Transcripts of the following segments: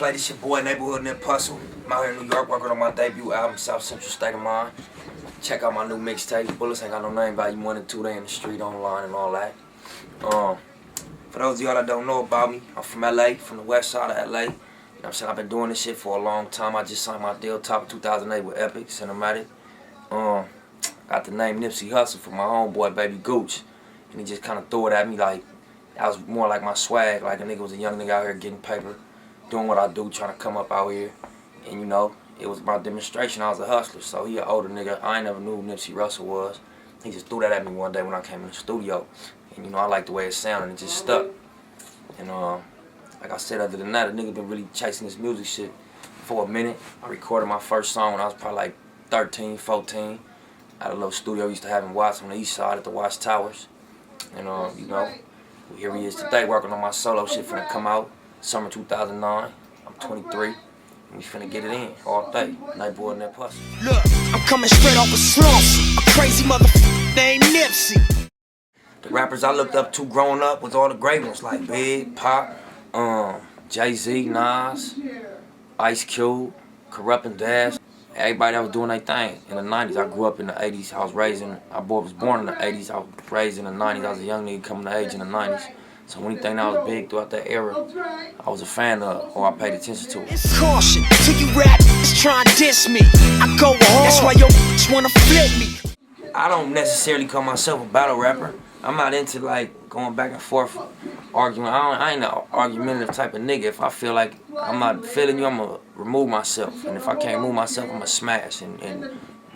MusicOnPlay, this your boy Neighborhood Nip Hustle. I'm out here in New York working on my debut album, South Central State of Mind. Check out my new mixtape. Bullets ain't got no name value, 1 and 2, they in the street, online and all that. For those of y'all that don't know about me, I'm from LA, from the west side of LA. You know what I'm saying? I've been doing this shit for a long time. I just signed my deal top of 2008 with Epic, Cinematic. Got the name Nipsey Hustle from my homeboy, Baby Gooch. And he just kind of threw it at me like, that was more like my swag, like a nigga was a young nigga out here getting paper, doing what I do, trying to come up out here. And you know, it was my demonstration, I was a hustler, so he an older nigga. I ain't never knew who Nipsey Russell was. He just threw that at me one day when I came in the studio. And you know, I liked the way it sounded, and it just stuck. And like I said, other than that, a nigga been really chasing this music shit for a minute. I recorded my first song when I was probably like 13, 14. At a little studio I used to have in Watts on the east side at the Watts Towers. And you know, here he is today working on my solo shit finna come out summer 2009. I'm 23 and we finna get it in all day. Neighborhood Nip Hustle. Look, I'm coming straight off a slump. A crazy motherfucker named Nipsey. The rappers I looked up to growing up was all the great ones like Big, Pop, Jay-Z, Nas, Ice Cube, Corrupt and Dash. Everybody that was doing their thing in the 90s. I grew up in the 80s. I was born in the 80s. I was raised in the 90s. I was a young nigga coming of age in the 90s. So anything that was big throughout that era, I was a fan of or I paid attention to. It's caution till you rappers try and diss me. I go hard. That's why your bitch wanna flip me. I don't necessarily call myself a battle rapper. I'm not into like going back and forth arguing. I ain't an argumentative type of nigga. If I feel like I'm not feeling you, I'm gonna remove myself. And if I can't remove myself, I'm gonna smash and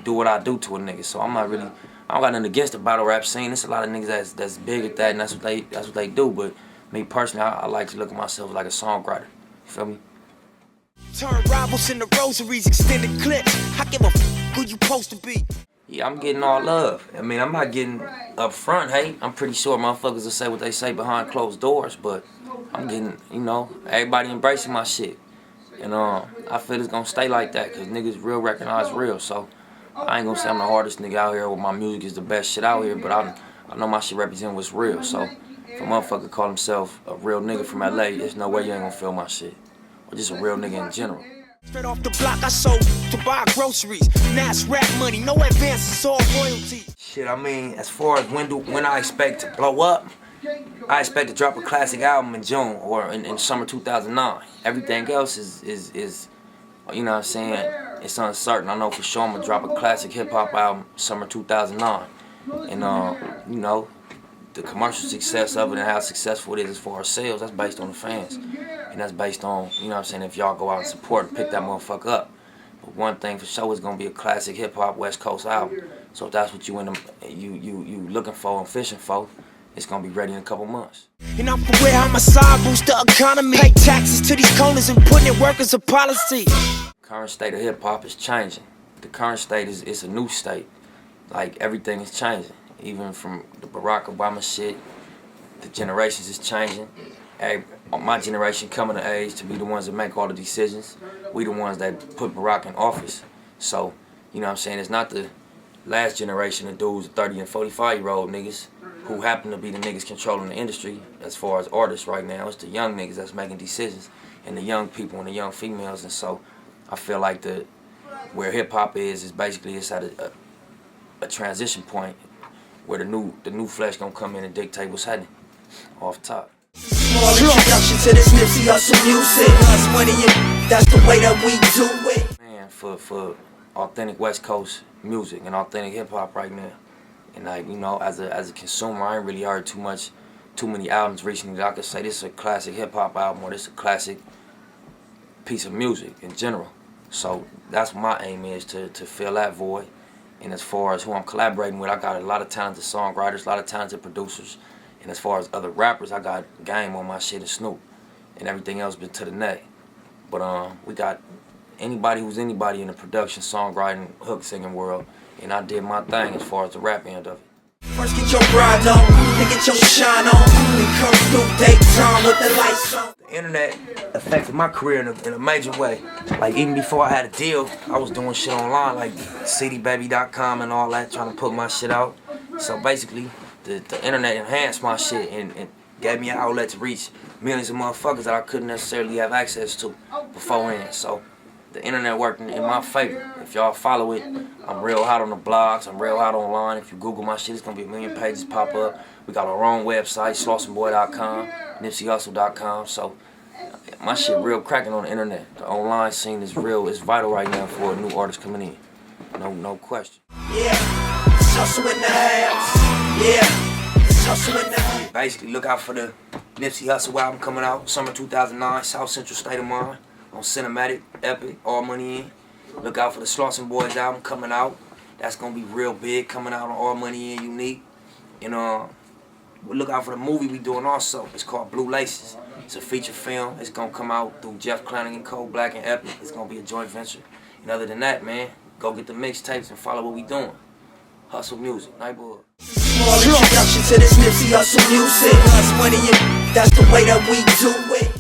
do what I do to a nigga. So I'm not really, I don't got nothing against the battle rap scene. There's a lot of niggas that's big at that, and that's what they do. But me personally, I like to look at myself like a songwriter. You feel me? Turn rivals into rosaries, extended clips. I give a who you supposed to be. Yeah, I'm getting all love. I mean, I'm not getting up front hate. I'm pretty sure motherfuckers will say what they say behind closed doors, but I'm getting, you know, everybody embracing my shit. And I feel it's gonna stay like that, cause niggas real recognize real. So I ain't gonna say I'm the hardest nigga out here, or my music is the best shit out here, but I know my shit represent what's real. So if a motherfucker call himself a real nigga from LA, there's no way you ain't gonna feel my shit. Or just a real nigga in general. Straight off the block, I sold to buy groceries. Now it's rap money, no advances, all royalty. Shit, I mean, as far as when I expect to blow up, I expect to drop a classic album in June or in summer 2009. Everything else is you know what I'm saying, it's uncertain. I know for sure I'm gonna drop a classic hip hop album summer 2009. And you know, the commercial success of it and how successful it is as far as sales, that's based on the fans. And that's based on, you know what I'm saying, if y'all go out and support and pick that motherfucker up. But one thing for sure is gonna be a classic hip hop West Coast album. So if that's what you looking for and fishing for, it's gonna be ready in a couple months. And I'm aware how my side boost the economy. Pay taxes to these corners and putting in work as a policy. Current state of hip hop is changing. The current state is a new state. Like everything is changing. Even from the Barack Obama shit, the generations is changing. My generation coming of age to be the ones that make all the decisions. We the ones that put Barack in office. So, you know what I'm saying, it's not the last generation of dudes, 30 and 45-year-old niggas, who happen to be the niggas controlling the industry as far as artists right now. It's the young niggas that's making decisions, and the young people and the young females. And so I feel like where hip-hop is basically it's at a transition point where the new flesh gonna come in and dictate what's happening off top. Small introduction to this Nipsey Hustle music. Us money and that's the way that we do it. Man, for authentic West Coast music and authentic hip hop right now, and like, you know, as a consumer, I ain't really heard too many albums recently that I could say this is a classic hip hop album or this is a classic piece of music in general. So that's what my aim is, to fill that void. And as far as who I'm collaborating with, I got a lot of talented songwriters, a lot of talented producers. And as far as other rappers, I got Game on my shit and Snoop. And everything else been to the neck. But we got anybody who's anybody in the production, songwriting, hook singing world. And I did my thing as far as the rap end of it. First get your grind on, then get your shine on. Then come through daytime with the lights on. The internet affected my career in a major way. Like even before I had a deal, I was doing shit online like cdbaby.com and all that, trying to put my shit out. So basically, the internet enhanced my shit and gave me an outlet to reach millions of motherfuckers that I couldn't necessarily have access to beforehand. So the internet working in my favor. If y'all follow it, I'm real hot on the blogs, I'm real hot online. If you Google my shit, it's gonna be a million pages pop up. We got our own website, slossandboy.com, nipseyhustle.com. So my shit real cracking on the internet. The online scene is real, it's vital right now for a new artist coming in. No question. Yeah, it's hustle in the house. Yeah, it's hustle in the house. Basically, look out for the Nipsey Hussle album coming out, summer 2009, South Central State of Mind, on Cinematic, Epic, All Money In. Look out for the Sloss and Boys album coming out. That's gonna be real big, coming out on All Money In, Unique. And look out for the movie we doing also. It's called Blue Laces. It's a feature film. It's gonna come out through Jeff Clannigan, Code Black, and Epic. It's gonna be a joint venture. And other than that, man, go get the mixtapes and follow what we doing. Hustle music, Neighborhood. Small introduction to this Nipsey Hustle music. Plus money, that's the way that we do it.